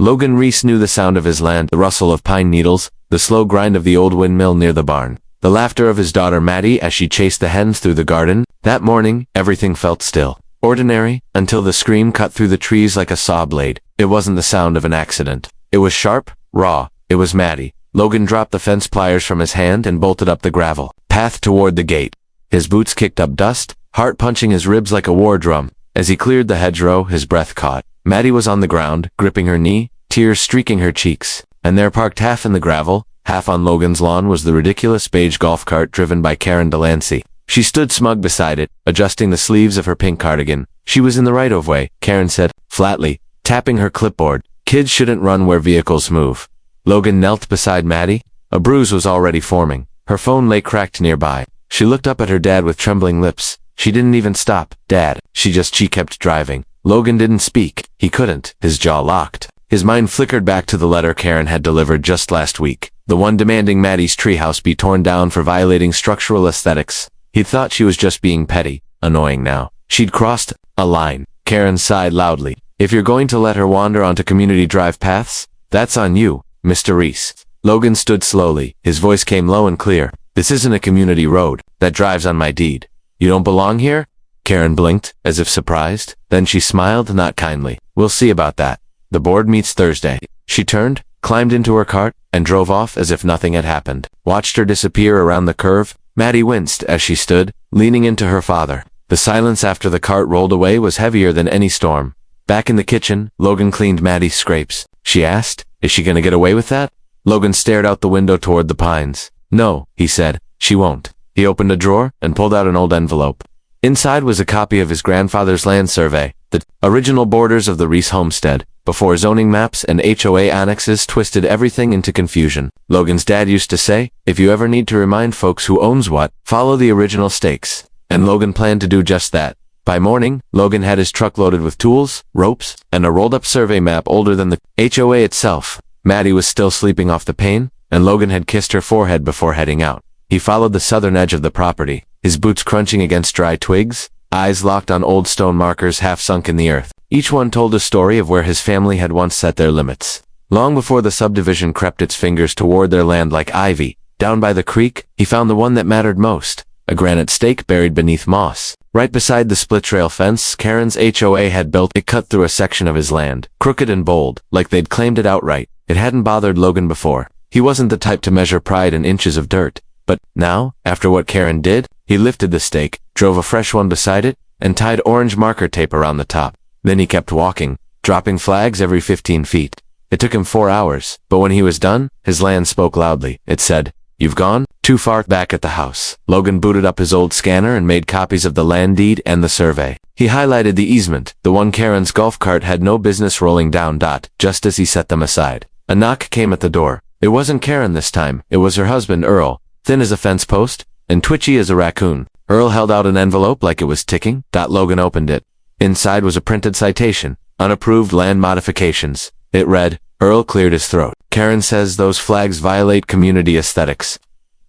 Logan Reese knew the sound of his land, the rustle of pine needles, the slow grind of the old windmill near the barn, the laughter of his daughter Maddie as she chased the hens through the garden. That morning, everything felt still. Ordinary, until the scream cut through the trees like a saw blade. It wasn't the sound of an accident. It was sharp, raw. It was Maddie. Logan dropped the fence pliers from his hand and bolted up the gravel path toward the gate. His boots kicked up dust, heart punching his ribs like a war drum. As he cleared the hedgerow, his breath caught. Maddie was on the ground, gripping her knee, tears streaking her cheeks. And there, parked half in the gravel, half on Logan's lawn, was the ridiculous beige golf cart driven by Karen Delancy. She stood smug beside it, adjusting the sleeves of her pink cardigan. She was in the right-of-way, Karen said, flatly, tapping her clipboard. Kids shouldn't run where vehicles move. Logan knelt beside Maddie. A bruise was already forming. Her phone lay cracked nearby. She looked up at her dad with trembling lips. She didn't even stop. Dad. She kept driving. Logan didn't speak. He couldn't. His jaw locked. His mind flickered back to the letter Karen had delivered just last week. The one demanding Maddie's treehouse be torn down for violating structural aesthetics. He'd thought she was just being petty. Annoying now. She'd crossed a line. Karen sighed loudly. If you're going to let her wander onto community drive paths, that's on you, Mr. Reese. Logan stood slowly. His voice came low and clear. This isn't a community road that drives on my deed. You don't belong here? Karen blinked, as if surprised. Then she smiled, not kindly. We'll see about that. The board meets Thursday. She turned, climbed into her cart, and drove off as if nothing had happened. Watched her disappear around the curve. Maddie winced as she stood, leaning into her father. The silence after the cart rolled away was heavier than any storm. Back in the kitchen, Logan cleaned Maddie's scrapes. She asked, is she gonna get away with that? Logan stared out the window toward the pines. No, he said, she won't. He opened a drawer and pulled out an old envelope. Inside was a copy of his grandfather's land survey, the original borders of the Reese homestead, before zoning maps and HOA annexes twisted everything into confusion. Logan's dad used to say, if you ever need to remind folks who owns what, follow the original stakes. And Logan planned to do just that. By morning, Logan had his truck loaded with tools, ropes, and a rolled-up survey map older than the HOA itself. Maddie was still sleeping off the pain, and Logan had kissed her forehead before heading out. He followed the southern edge of the property, his boots crunching against dry twigs, eyes locked on old stone markers half sunk in the earth. Each one told a story of where his family had once set their limits. Long before the subdivision crept its fingers toward their land like ivy, down by the creek, he found the one that mattered most, a granite stake buried beneath moss. Right beside the split-rail fence Karen's HOA had built, it cut through a section of his land, crooked and bold, like they'd claimed it outright. It hadn't bothered Logan before. He wasn't the type to measure pride in inches of dirt. But now, after what Karen did, he lifted the stake, drove a fresh one beside it, and tied orange marker tape around the top. Then he kept walking, dropping flags every 15 feet. It took him 4 hours, but when he was done, his land spoke loudly. It said, "You've gone too far." Back at the house, Logan booted up his old scanner and made copies of the land deed and the survey. He highlighted the easement, the one Karen's golf cart had no business rolling down. Just as he set them aside, a knock came at the door. It wasn't Karen this time. It was her husband, Earl, thin as a fence post and twitchy as a raccoon. Earl held out an envelope like it was ticking. Logan opened it. Inside was a printed citation, unapproved land modifications. It read, Earl cleared his throat. Karen says those flags violate community aesthetics.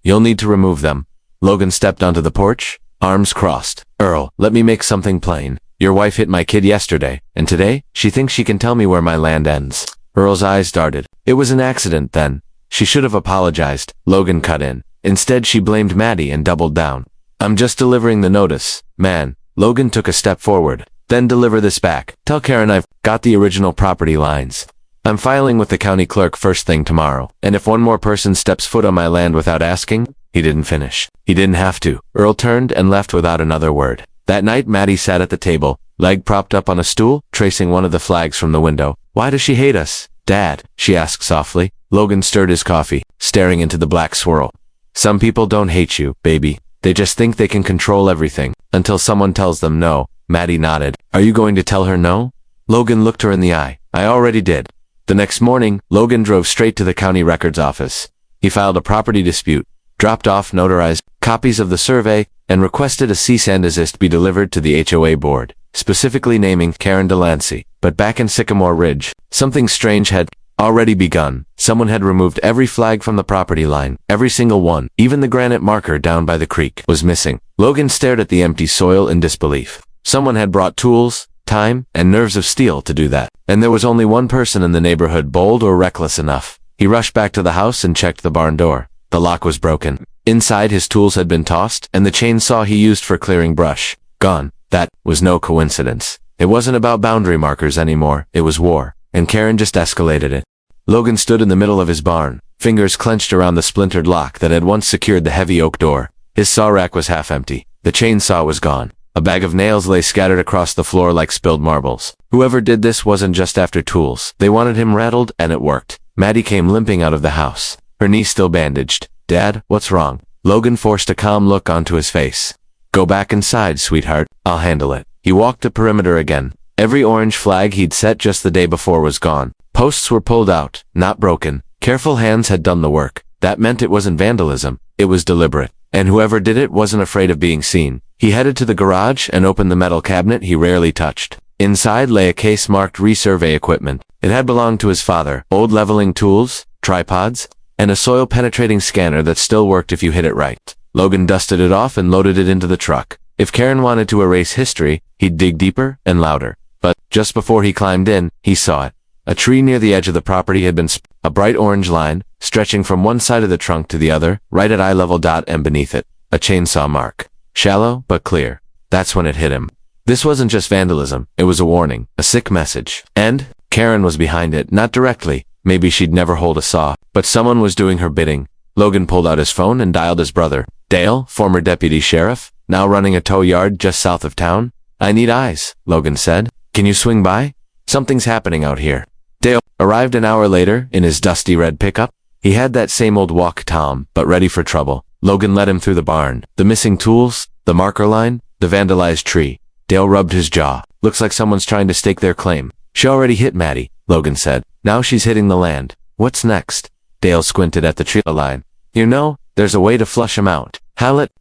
You'll need to remove them. Logan stepped onto the porch, arms crossed. Earl, let me make something plain. Your wife hit my kid yesterday, and today, she thinks she can tell me where my land ends. Earl's eyes darted. It was an accident then. She should have apologized. Logan cut in. Instead, she blamed Maddie and doubled down. I'm just delivering the notice, man. Logan took a step forward. Then deliver this back. Tell Karen I've got the original property lines. I'm filing with the county clerk first thing tomorrow. And if one more person steps foot on my land without asking, he didn't finish. He didn't have to. Earl turned and left without another word. That night, Maddie sat at the table, leg propped up on a stool, tracing one of the flags from the window. Why does she hate us, Dad? She asked softly. Logan stirred his coffee, staring into the black swirl. Some people don't hate you, baby. They just think they can control everything, until someone tells them no. Maddie nodded. Are you going to tell her no? Logan looked her in the eye. I already did. The next morning, Logan drove straight to the county records office. He filed a property dispute, dropped off notarized copies of the survey, and requested a cease and desist be delivered to the HOA board, specifically naming Karen Delancy. But back in Sycamore Ridge, something strange had already begun. Someone had removed every flag from the property line, every single one. Even the granite marker down by the creek was missing. Logan stared at the empty soil in disbelief. Someone had brought tools, time, and nerves of steel to do that. And there was only one person in the neighborhood bold or reckless enough. He rushed back to the house and checked the barn door. The lock was broken. Inside, his tools had been tossed, and the chainsaw he used for clearing brush gone. That was no coincidence. It wasn't about boundary markers anymore. It was war, and Karen just escalated it. Logan stood in the middle of his barn, fingers clenched around the splintered lock that had once secured the heavy oak door. His saw rack was half empty. The chainsaw was gone. A bag of nails lay scattered across the floor like spilled marbles. Whoever did this wasn't just after tools. They wanted him rattled, and it worked. Maddie came limping out of the house, her knee still bandaged. "Dad, what's wrong?" Logan forced a calm look onto his face. "Go back inside, sweetheart. I'll handle it." He walked the perimeter again. Every orange flag he'd set just the day before was gone. Posts were pulled out, not broken. Careful hands had done the work. That meant it wasn't vandalism. It was deliberate. And whoever did it wasn't afraid of being seen. He headed to the garage and opened the metal cabinet he rarely touched. Inside lay a case marked resurvey equipment. It had belonged to his father. Old leveling tools, tripods, and a soil-penetrating scanner that still worked if you hit it right. Logan dusted it off and loaded it into the truck. If Karen wanted to erase history, he'd dig deeper and louder. But just before he climbed in, he saw it. A tree near the edge of the property had been a bright orange line, stretching from one side of the trunk to the other, right at eye level. And beneath it, a chainsaw mark. Shallow, but clear. That's when it hit him. This wasn't just vandalism, it was a warning, a sick message. And Karen was behind it, not directly. Maybe she'd never hold a saw, but someone was doing her bidding. Logan pulled out his phone and dialed his brother. "Dale, former deputy sheriff, now running a tow yard just south of town." "I need eyes," Logan said. "Can you swing by? Something's happening out here." Dale arrived an hour later in his dusty red pickup. He had that same old walk, Tom, but ready for trouble. Logan led him through the barn. The missing tools, the marker line, the vandalized tree. Dale rubbed his jaw. "Looks like someone's trying to stake their claim." "She already hit Maddie," Logan said. "Now she's hitting the land." "What's next?" Dale squinted at the tree line. "You know, there's a way to flush 'em out. Hallett,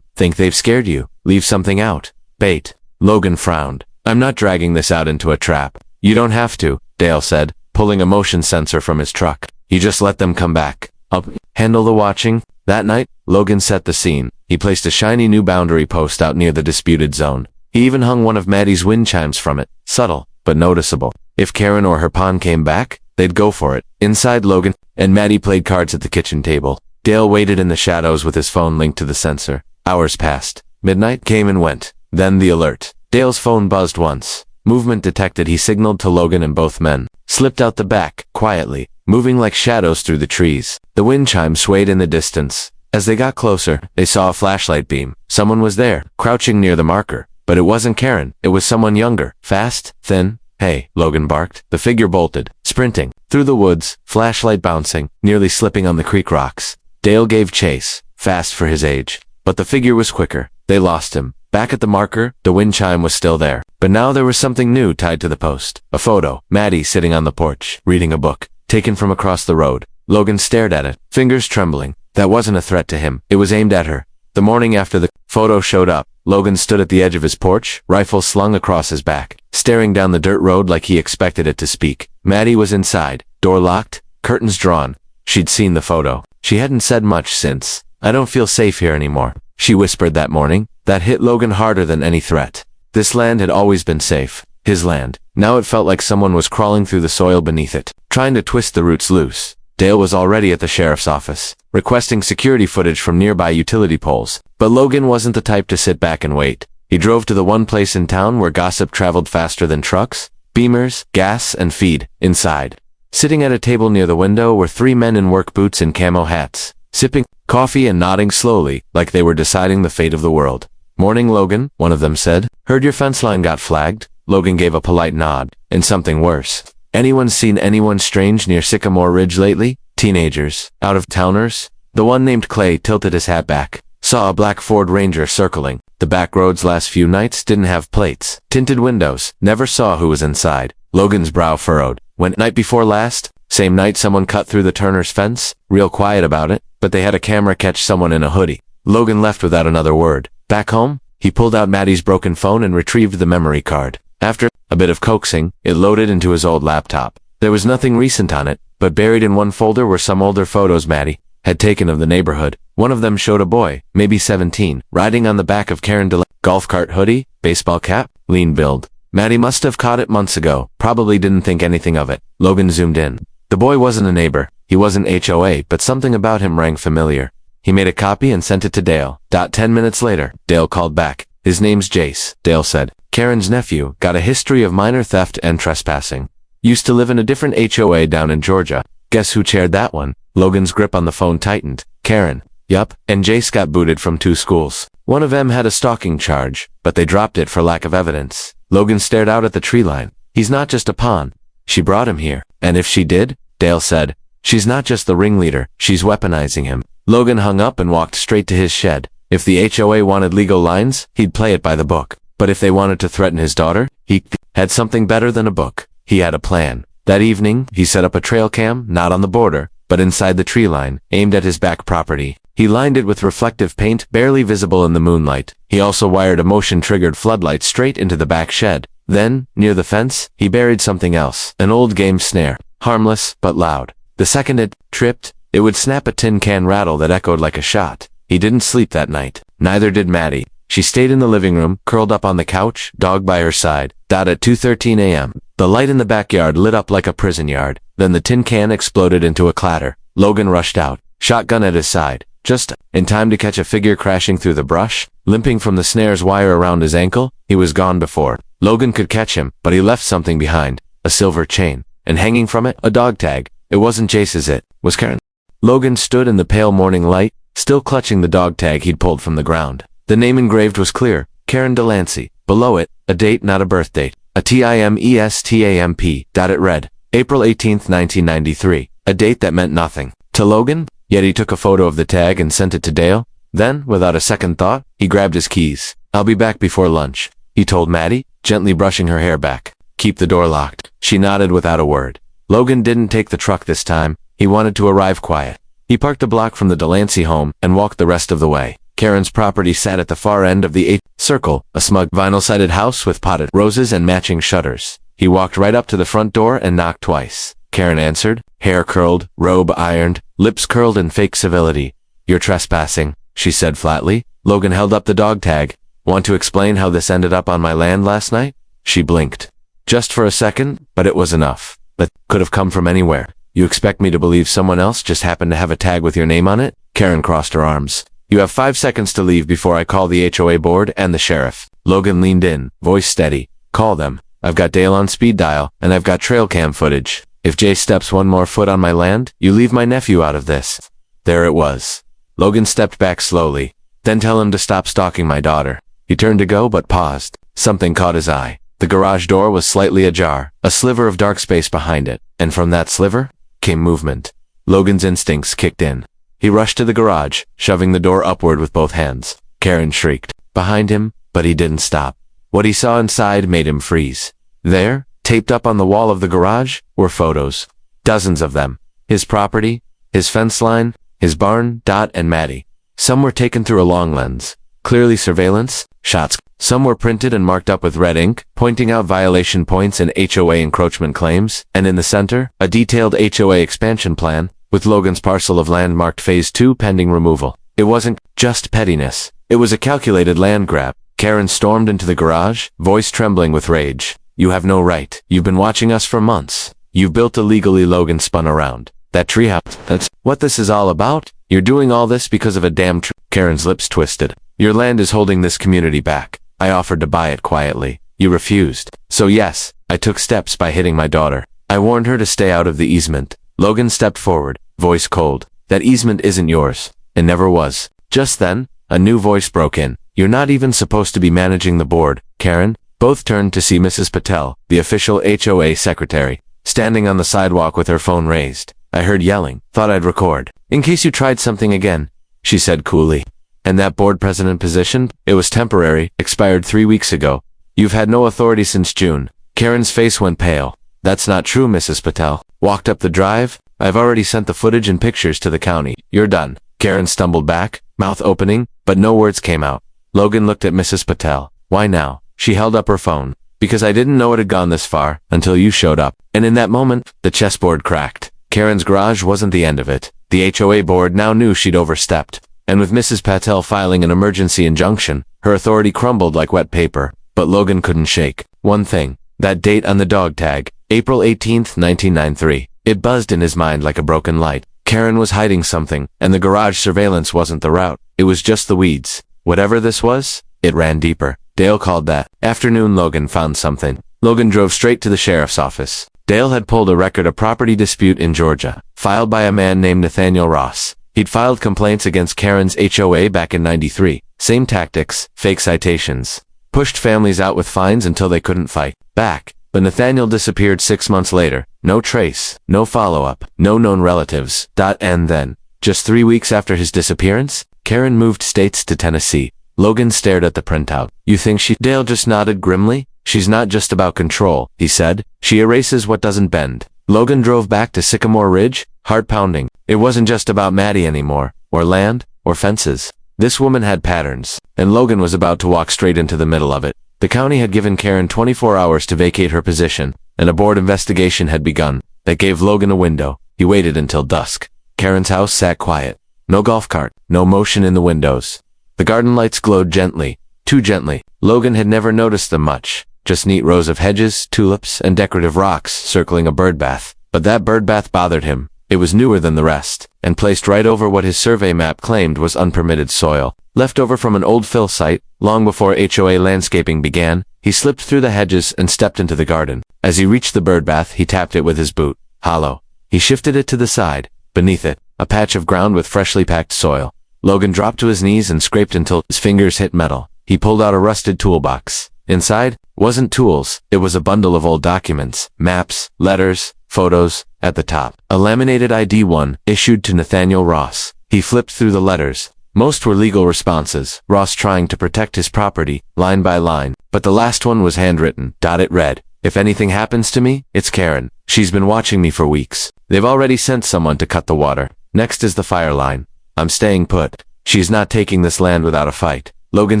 think they've scared you. Leave something out. Bait." Logan frowned. "I'm not dragging this out into a trap." "You don't have to," Dale said, pulling a motion sensor from his truck. "You just let them come back. I'll handle the watching." That night, Logan set the scene. He placed a shiny new boundary post out near the disputed zone. He even hung one of Maddie's wind chimes from it. Subtle, but noticeable. If Karen or her pawn came back, they'd go for it. Inside, Logan and Maddie played cards at the kitchen table. Dale waited in the shadows with his phone linked to the sensor. Hours passed. Midnight came and went. Then the alert. Dale's phone buzzed once. Movement detected. He signaled to Logan, and both men slipped out the back, quietly, moving like shadows through the trees. The wind chime swayed in the distance. As they got closer, they saw a flashlight beam. Someone was there, crouching near the marker. But it wasn't Karen. It was someone younger, fast, thin. "Hey," Logan barked. The figure bolted, sprinting through the woods, flashlight bouncing, nearly slipping on the creek rocks. Dale gave chase, fast for his age. But the figure was quicker. They lost him. Back at the marker, the wind chime was still there. But now there was something new tied to the post. A photo. Maddie sitting on the porch, reading a book, taken from across the road. Logan stared at it, fingers trembling. That wasn't a threat to him. It was aimed at her. The morning after the photo showed up, Logan stood at the edge of his porch, rifle slung across his back, staring down the dirt road like he expected it to speak. Maddie was inside, door locked, curtains drawn. She'd seen the photo. She hadn't said much since. "I don't feel safe here anymore," she whispered that morning. That hit Logan harder than any threat. This land had always been safe. His land. Now it felt like someone was crawling through the soil beneath it, trying to twist the roots loose. Dale was already at the sheriff's office, requesting security footage from nearby utility poles. But Logan wasn't the type to sit back and wait. He drove to the one place in town where gossip traveled faster than trucks. Beamers, gas, and feed. Inside, sitting at a table near the window, were three men in work boots and camo hats, sipping coffee and nodding slowly, like they were deciding the fate of the world. "Morning, Logan," one of them said. "Heard your fence line got flagged." Logan gave a polite nod. "And something worse. Anyone seen anyone strange near Sycamore Ridge lately? Teenagers? Out-of-towners?" The one named Clay tilted his hat back. "Saw a black Ford Ranger circling. The back roads last few nights didn't have plates. Tinted windows. Never saw who was inside." Logan's brow furrowed. "When night before last? Same night someone cut through the Turner's fence? Real quiet about it, but they had a camera catch someone in a hoodie." Logan left without another word. Back home, he pulled out Maddie's broken phone and retrieved the memory card. After a bit of coaxing, it loaded into his old laptop. There was nothing recent on it, but buried in one folder were some older photos Maddie had taken of the neighborhood. One of them showed a boy, maybe 17, riding on the back of Karen Delancy. Golf cart hoodie, baseball cap, lean build. Maddie must have caught it months ago, probably didn't think anything of it. Logan zoomed in. The boy wasn't a neighbor. He wasn't HOA, but something about him rang familiar. He made a copy and sent it to Dale. 10 minutes later, Dale called back. His name's Jace, Dale said. Karen's nephew, got a history of minor theft and trespassing. Used to live in a different HOA down in Georgia. Guess who chaired that one? Logan's grip on the phone tightened. Karen. Yup, and Jace got booted from 2 schools. One of them had a stalking charge, but they dropped it for lack of evidence. Logan stared out at the tree line. He's not just a pawn. She brought him here. And if she did, Dale said, she's not just the ringleader, she's weaponizing him. Logan hung up and walked straight to his shed. If the HOA wanted legal lines, he'd play it by the book. But if they wanted to threaten his daughter, he had something better than a book. He had a plan. That evening, he set up a trail cam, not on the border, but inside the tree line, aimed at his back property. He lined it with reflective paint, barely visible in the moonlight. He also wired a motion-triggered floodlight straight into the back shed. Then, near the fence, he buried something else, an old game snare, harmless but loud. The second it tripped, it would snap a tin can rattle that echoed like a shot. He didn't sleep that night. Neither did Maddie. She stayed in the living room, curled up on the couch, dog by her side. At 2:13 a.m., the light in the backyard lit up like a prison yard. Then the tin can exploded into a clatter. Logan rushed out, shotgun at his side, just in time to catch a figure crashing through the brush. Limping from the snare's wire around his ankle, he was gone before Logan could catch him, but he left something behind, a silver chain, and hanging from it, a dog tag. It wasn't Jace's, it was Karen. Logan stood in the pale morning light, still clutching the dog tag he'd pulled from the ground. The name engraved was clear, Karen Delancy. Below it, a date, not a birth date, a TIMESTAMP. It read, April 18, 1993, a date that meant nothing to Logan, yet he took a photo of the tag and sent it to Dale. Then, without a second thought, he grabbed his keys. I'll be back before lunch, he told Maddie, gently brushing her hair back. Keep the door locked. She nodded without a word. Logan didn't take the truck this time. He wanted to arrive quiet. He parked a block from the Delancey home and walked the rest of the way. Karen's property sat at the far end of the 8th circle, a smug vinyl-sided house with potted roses and matching shutters. He walked right up to the front door and knocked twice. Karen answered, hair curled, robe ironed, lips curled in fake civility. You're trespassing, she said flatly. Logan held up the dog tag. Want to explain how this ended up on my land last night? She blinked. Just for a second, but it was enough. But could have come from anywhere. You expect me to believe someone else just happened to have a tag with your name on it? Karen crossed her arms. You have 5 seconds to leave before I call the HOA board and the sheriff. Logan leaned in, voice steady. Call them. I've got Dale on speed dial, and I've got trail cam footage. If Jay steps one more foot on my land, you leave my nephew out of this. There it was. Logan stepped back slowly. Then tell him to stop stalking my daughter. He turned to go but paused. Something caught his eye. The garage door was slightly ajar, a sliver of dark space behind it, and from that sliver came movement. Logan's instincts kicked in. He rushed to the garage, shoving the door upward with both hands. Karen shrieked behind him, but he didn't stop. What he saw inside made him freeze. There, taped up on the wall of the garage, were photos. Dozens of them. His property, his fence line, his barn, and Maddie. Some were taken through a long lens. Clearly surveillance, shots. Some were printed and marked up with red ink, pointing out violation points and HOA encroachment claims, and in the center, a detailed HOA expansion plan, with Logan's parcel of land marked Phase 2 pending removal. It wasn't just pettiness. It was a calculated land grab. Karen stormed into the garage, voice trembling with rage. You have no right. You've been watching us for months. You've built illegally. Logan spun around. That treehouse, that's what this is all about? You're doing all this because of a damn tree. Karen's lips twisted. Your land is holding this community back. I offered to buy it quietly. You refused. So yes, I took steps by hitting my daughter. I warned her to stay out of the easement. Logan stepped forward, voice cold. That easement isn't yours. It never was. Just then, a new voice broke in. You're not even supposed to be managing the board, Karen. Both turned to see Mrs. Patel, the official HOA secretary, standing on the sidewalk with her phone raised. I heard yelling. Thought I'd record. In case you tried something again, she said coolly. And that board president position? It was temporary, expired 3 weeks ago. You've had no authority since June. Karen's face went pale. That's not true, Mrs. Patel. Walked up the drive. I've already sent the footage and pictures to the county. You're done. Karen stumbled back, mouth opening, but no words came out. Logan looked at Mrs. Patel. Why now? She held up her phone. Because I didn't know it had gone this far, until you showed up. And in that moment, the chessboard cracked. Karen's garage wasn't the end of it. The HOA board now knew she'd overstepped. And with Mrs. Patel filing an emergency injunction, her authority crumbled like wet paper. but Logan couldn't shake one thing. That date on the dog tag, April 18th, 1993. It buzzed in his mind like a broken light. Karen was hiding something, and the garage surveillance wasn't the route. It was just the weeds. Whatever this was, it ran deeper. Dale called that afternoon. Logan found something. Logan drove straight to the sheriff's office. Dale had pulled a record of property dispute in Georgia, filed by a man named Nathaniel Ross. He'd filed complaints against Karen's HOA back in '93. Same tactics, fake citations. Pushed families out with fines until they couldn't fight back. But Nathaniel disappeared 6 months later. No trace, no follow-up, no known relatives. And then, just 3 weeks after his disappearance, Karen moved states to Tennessee. Logan stared at the printout. You think she... Dale just nodded grimly. She's not just about control, he said. She erases what doesn't bend. Logan drove back to Sycamore Ridge, heart pounding. It wasn't just about Maddie anymore, or land, or fences. This woman had patterns, and Logan was about to walk straight into the middle of it. The county had given Karen 24 hours to vacate her position, and a board investigation had begun. That gave Logan a window. He waited until dusk. Karen's house sat quiet. No golf cart, no motion in the windows. The garden lights glowed gently, too gently. Logan had never noticed them much. Just neat rows of hedges, tulips, and decorative rocks circling a birdbath. But that birdbath bothered him. It was newer than the rest, and placed right over what his survey map claimed was unpermitted soil. Left over from an old fill site, long before HOA landscaping began, he slipped through the hedges and stepped into the garden. As he reached the birdbath, he tapped it with his boot. Hollow. He shifted it to the side. Beneath it, a patch of ground with freshly packed soil. Logan dropped to his knees and scraped until his fingers hit metal. He pulled out a rusted toolbox. Inside wasn't tools. It was a bundle of old documents, maps, letters, photos. At the top, a laminated ID one, issued to Nathaniel Ross. He flipped through the letters. Most were legal responses, Ross trying to protect his property, line by line. But the last one was handwritten. It read, "If anything happens to me, it's Karen. She's been watching me for weeks. They've already sent someone to cut the water. Next is the fire line. I'm staying put. She's not taking this land without a fight." Logan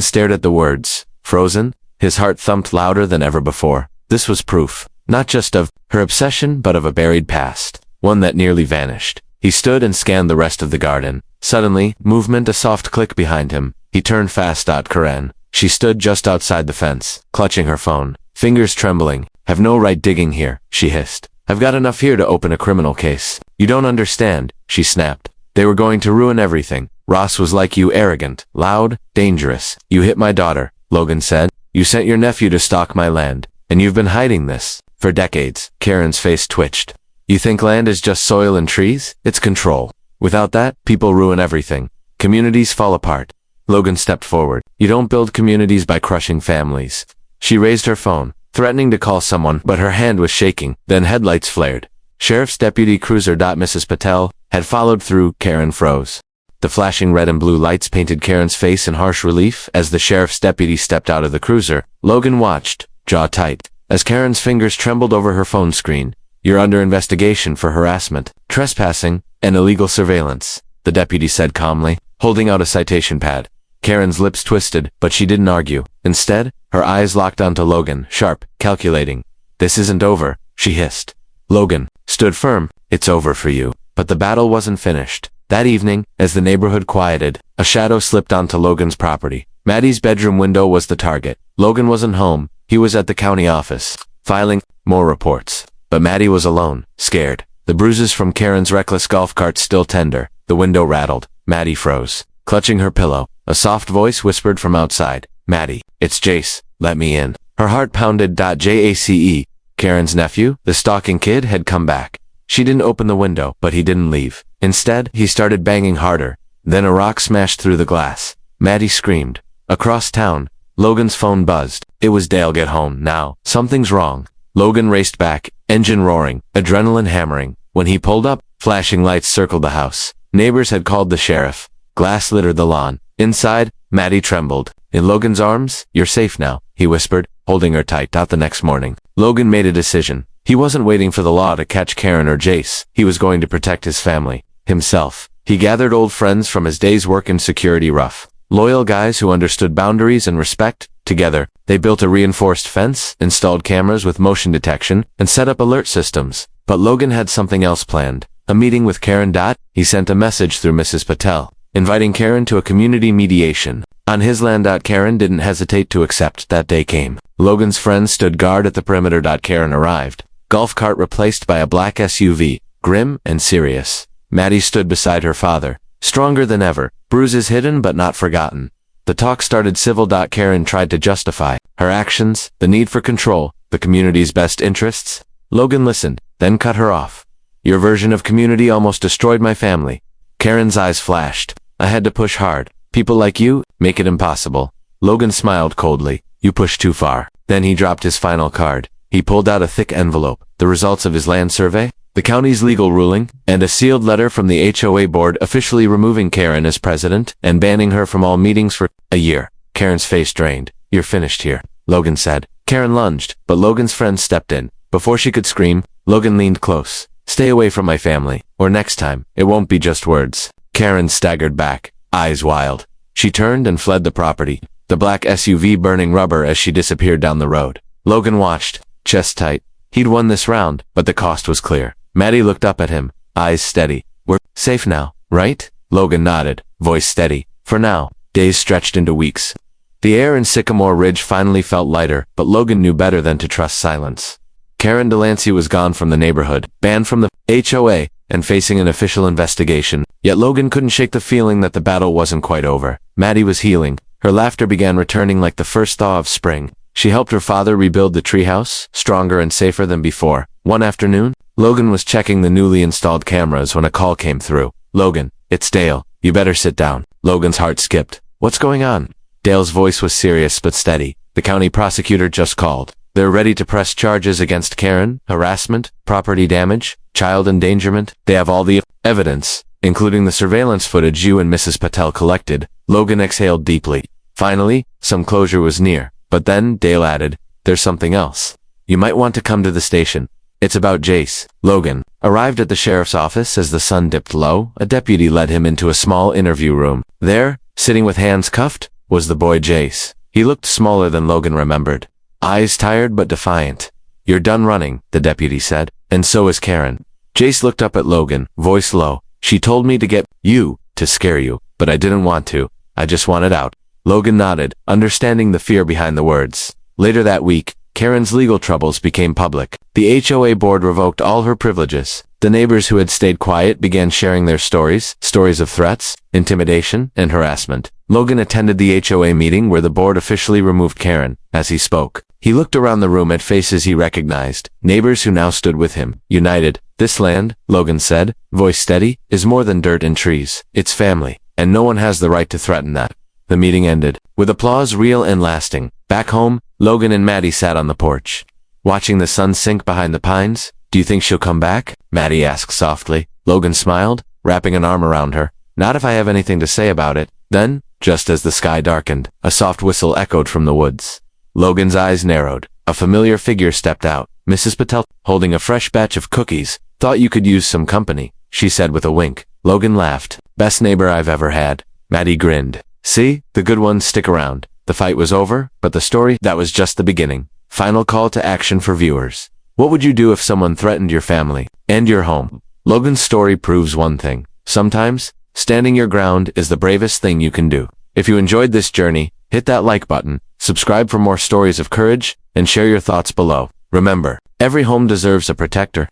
stared at the words. Frozen? His heart thumped louder than ever before. This was proof. Not just of her obsession, but of a buried past. One that nearly vanished. He stood and scanned the rest of the garden. Suddenly, movement, a soft click behind him. He turned fast. Karen. She stood just outside the fence, clutching her phone, fingers trembling. "Have no right digging here," she hissed. "I've got enough here to open a criminal case." "You don't understand," she snapped. "They were going to ruin everything. Ross was like you, arrogant, loud, dangerous. You hit my daughter," Logan said. "You sent your nephew to stalk my land. And you've been hiding this for decades." Karen's face twitched. "You think land is just soil and trees? It's control. Without that, people ruin everything. Communities fall apart." Logan stepped forward. "You don't build communities by crushing families." She raised her phone, threatening to call someone, but her hand was shaking. Then headlights flared. Sheriff's Deputy Cruiser. Mrs. Patel had followed through. Karen froze. The flashing red and blue lights painted Karen's face in harsh relief as the sheriff's deputy stepped out of the cruiser. Logan watched, jaw tight, as Karen's fingers trembled over her phone screen. "You're under investigation for harassment, trespassing, and illegal surveillance," the deputy said calmly, holding out a citation pad. Karen's lips twisted, but she didn't argue. Instead, her eyes locked onto Logan, sharp, calculating. "This isn't over," she hissed. Logan stood firm. "It's over for you." But the battle wasn't finished. That evening, as the neighborhood quieted, a shadow slipped onto Logan's property. Maddie's bedroom window was the target. Logan wasn't home. He was at the county office, filing more reports. But Maddie was alone, scared. The bruises from Karen's reckless golf cart still tender. The window rattled. Maddie froze, clutching her pillow. A soft voice whispered from outside. "Maddie, it's Jace. Let me in." Her heart pounded. Jace. Karen's nephew, the stalking kid, had come back. She didn't open the window, but he didn't leave. Instead, he started banging harder. Then a rock smashed through the glass. Maddie screamed. Across town, Logan's phone buzzed. It was Dale. "Get home, now. Something's wrong." Logan raced back, engine roaring, adrenaline hammering. When he pulled up, flashing lights circled the house. Neighbors had called the sheriff. Glass littered the lawn. Inside, Maddie trembled. In Logan's arms, "You're safe now," he whispered, holding her tight. The next morning, Logan made a decision. He wasn't waiting for the law to catch Karen or Jace. He was going to protect his family, himself. He gathered old friends from his day's work in security, rough, loyal guys who understood boundaries and respect. Together, they built a reinforced fence, installed cameras with motion detection, and set up alert systems. But Logan had something else planned. A meeting with Karen. He sent a message through Mrs. Patel, inviting Karen to a community mediation. On his land. Karen didn't hesitate to accept. That day came. Logan's friends stood guard at the perimeter. Karen arrived. Golf cart replaced by a black SUV, grim and serious. Maddie stood beside her father, stronger than ever, bruises hidden but not forgotten. The talk started civil. Karen tried to justify her actions, the need for control, the community's best interests. Logan listened, then cut her off. Your version of community almost destroyed my family. Karen's eyes flashed. I had to push hard. People like you make it impossible. Logan smiled coldly. You pushed too far. Then he dropped his final card. He pulled out a thick envelope, the results of his land survey, the county's legal ruling, and a sealed letter from the HOA board officially removing Karen as president and banning her from all meetings for a year. Karen's face drained. You're finished here, Logan said. Karen lunged, but Logan's friend stepped in. Before she could scream, Logan leaned close. Stay away from my family, or next time, it won't be just words. Karen staggered back, eyes wild. She turned and fled the property, the black SUV burning rubber as she disappeared down the road. Logan watched, chest tight. He'd won this round, but the cost was clear. Maddie looked up at him, eyes steady. We're safe now, right? Logan nodded, voice steady. For now. Days stretched into weeks. The air in Sycamore Ridge finally felt lighter, but Logan knew better than to trust silence. Karen Delancy was gone from the neighborhood, banned from the HOA, and facing an official investigation. Yet Logan couldn't shake the feeling that the battle wasn't quite over. Maddie was healing. Her laughter began returning like the first thaw of spring. She helped her father rebuild the treehouse, stronger and safer than before. One afternoon, Logan was checking the newly installed cameras when a call came through. Logan, it's Dale. You better sit down. Logan's heart skipped. What's going on? Dale's voice was serious but steady. The county prosecutor just called. They're ready to press charges against Karen, harassment, property damage, child endangerment. They have all the evidence, including the surveillance footage you and Mrs. Patel collected. Logan exhaled deeply. Finally, some closure was near. But then, Dale added, there's something else. You might want to come to the station. It's about Jace. Logan arrived at the sheriff's office as the sun dipped low. A deputy led him into a small interview room. There, sitting with hands cuffed, was the boy Jace. He looked smaller than Logan remembered. Eyes tired but defiant. You're done running, the deputy said, and so is Karen. Jace looked up at Logan, voice low. She told me to get you, to scare you, but I didn't want to. I just wanted out. Logan nodded, understanding the fear behind the words. Later that week, Karen's legal troubles became public. The HOA board revoked all her privileges. The neighbors who had stayed quiet began sharing their stories of threats, intimidation, and harassment. Logan attended the HOA meeting where the board officially removed Karen. As he spoke, he looked around the room at faces he recognized, neighbors who now stood with him, united. This land, Logan said, voice steady, is more than dirt and trees. It's family, and no one has the right to threaten that. The meeting ended, with applause real and lasting. Back home, Logan and Maddie sat on the porch, watching the sun sink behind the pines. Do you think she'll come back? Maddie asked softly. Logan smiled, wrapping an arm around her. Not if I have anything to say about it. Then, just as the sky darkened, a soft whistle echoed from the woods. Logan's eyes narrowed. A familiar figure stepped out. Mrs. Patel, holding a fresh batch of cookies. Thought you could use some company, she said with a wink. Logan laughed. Best neighbor I've ever had. Maddie grinned. See, the good ones stick around. The fight was over, but the story, that was just the beginning. Final call to action for viewers. What would you do if someone threatened your family and your home? Logan's story proves one thing. Sometimes, standing your ground is the bravest thing you can do. If you enjoyed this journey, hit that like button, subscribe for more stories of courage, and share your thoughts below. Remember, every home deserves a protector.